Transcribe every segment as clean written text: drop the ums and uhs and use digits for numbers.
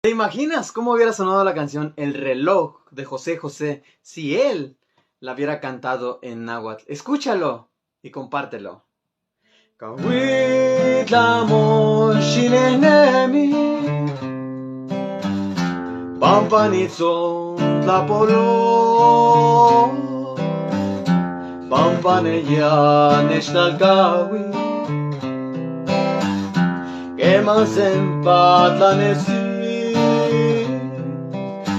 ¿Te imaginas cómo hubiera sonado la canción El reloj de José José si él la hubiera cantado en náhuatl? Escúchalo y compártelo. Kahuitlamo xinenemi, pampanitzon tlapolo, pampaneya nextalcahui, queman sempatlanesi,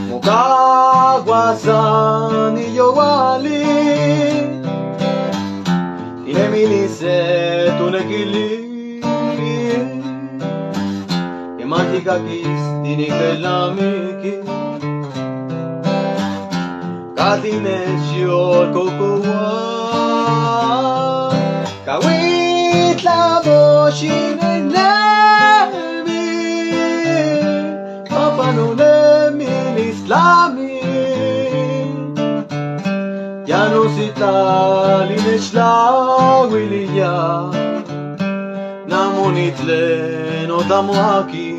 mocaguasan y yowali, tinemilice tunequili, kemantikakis tinikellamiki, Katinechiol kokowa, Kawitlamo xinenemi, papanonemi lislami, ya no sitali nechlawiliya, namonitle no tamo aquí.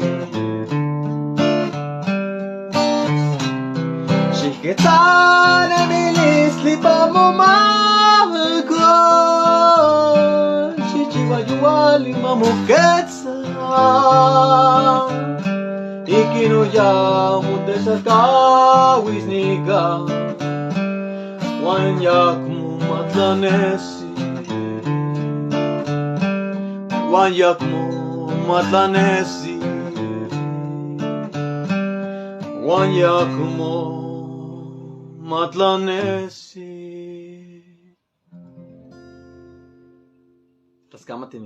Shiketane milis lipamo mako, Shichiwayuali mamuketsa, Ikino ya mutesakawis niga, Wanyak matlanesi, Wanyak matlanesi, Wanyak matlanesi. Raskamati